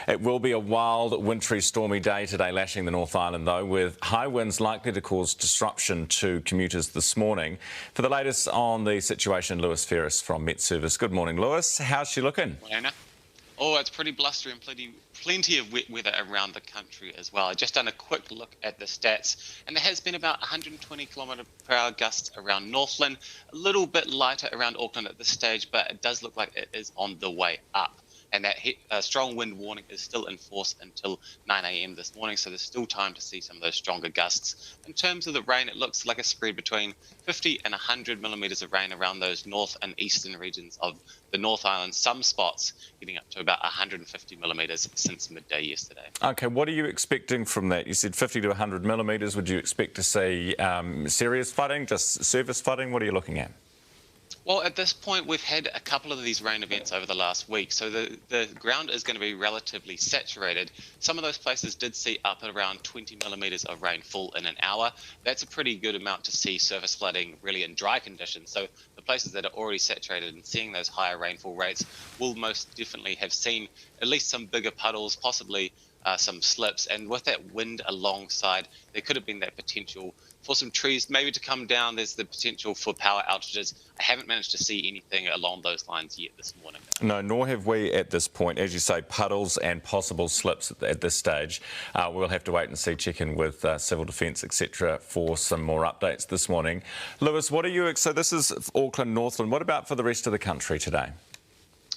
It will be a wild, wintry, stormy day today, lashing the North Island, though, with high winds likely to cause disruption to commuters this morning. For the latest on the situation, Lewis Ferris from Met Service. Good morning, Lewis. How's she looking? Anna. Oh, it's pretty blustery and plenty of wet weather around the country as well. I just done a quick look at the stats, and there has been about 120 km/h gusts around Northland, a little bit lighter around Auckland at this stage, but it does look like it is on the way up. And that strong wind warning is still in force until 9 a.m. this morning, so there's still time to see some of those stronger gusts. In terms of the rain, it looks like a spread between 50 and 100 millimetres of rain around those north and eastern regions of the North Island, some spots getting up to about 150 millimetres since midday yesterday. OK, what are you expecting from that? You said 50 to 100 millimetres. Would you expect to see serious flooding, just surface flooding? What are you looking at? Well, at this point, we've had a couple of these rain events over the last week, so the ground is going to be relatively saturated. Some of those places did see up at around 20 millimetres of rainfall in an hour. That's a pretty good amount to see surface flooding really in dry conditions. So the places that are already saturated and seeing those higher rainfall rates will most definitely have seen at least some bigger puddles, possibly some slips, and with that wind alongside, there could have been that potential for some trees maybe to come down. There's the potential for power outages. I haven't managed to see anything along those lines yet this morning. No, nor have we at this point. As you say, puddles and possible slips at this stage. We'll have to wait and see, check in with Civil Defence, etc., for some more updates this morning. Lewis, what are you... So this is Auckland, Northland. What about for the rest of the country today?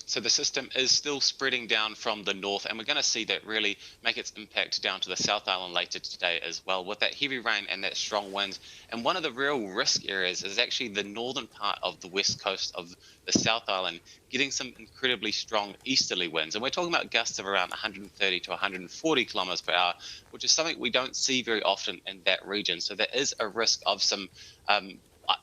So the system is still spreading down from the north, and we're going to see that really make its impact down to the South Island later today as well, with that heavy rain and that strong winds. And one of the real risk areas is actually the northern part of the west coast of the South Island, getting some incredibly strong easterly winds. And we're talking about gusts of around 130 to 140 km/h, which is something we don't see very often in that region. So there is a risk of some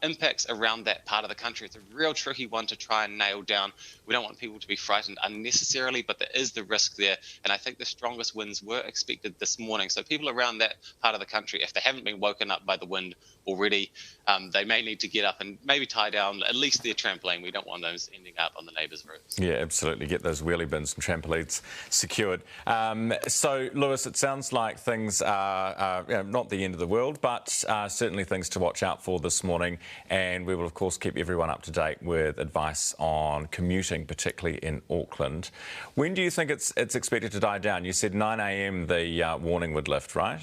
impacts around that part of the country. It's a real tricky one to try and nail down. We don't want people to be frightened unnecessarily, but there is the risk there. And I think the strongest winds were expected this morning. So people around that part of the country, if they haven't been woken up by the wind already, they may need to get up and maybe tie down at least their trampoline. We don't want those ending up on the neighbours' roofs. Yeah, absolutely. Get those wheelie bins and trampolines secured. So, Lewis, it sounds like things are not the end of the world, but certainly things to watch out for this morning. And we will, of course, keep everyone up to date with advice on commuting, particularly in Auckland. When do you think it's expected to die down? You said 9 a.m. the warning would lift, right?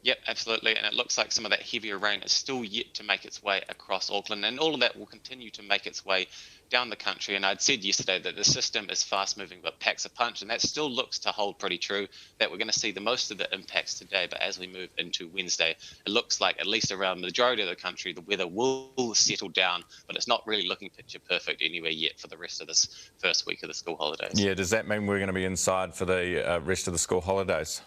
Yep, absolutely. And it looks like some of that heavier rain is still yet to make its way across Auckland. And all of that will continue to make its way down the country. And I'd said yesterday that the system is fast moving but packs a punch. And that still looks to hold pretty true, that we're going to see the most of the impacts today. But as we move into Wednesday, it looks like at least around the majority of the country, the weather will settle down. But it's not really looking picture perfect anywhere yet for the rest of this first week of the school holidays. Yeah, does that mean we're going to be inside for the rest of the school holidays?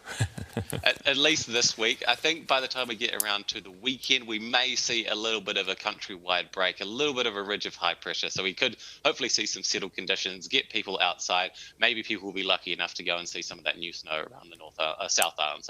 At least this week. I think by the time we get around to the weekend, we may see a little bit of a countrywide break, a little bit of a ridge of high pressure. So we could hopefully see some settled conditions, get people outside. Maybe people will be lucky enough to go and see some of that new snow around the South Island.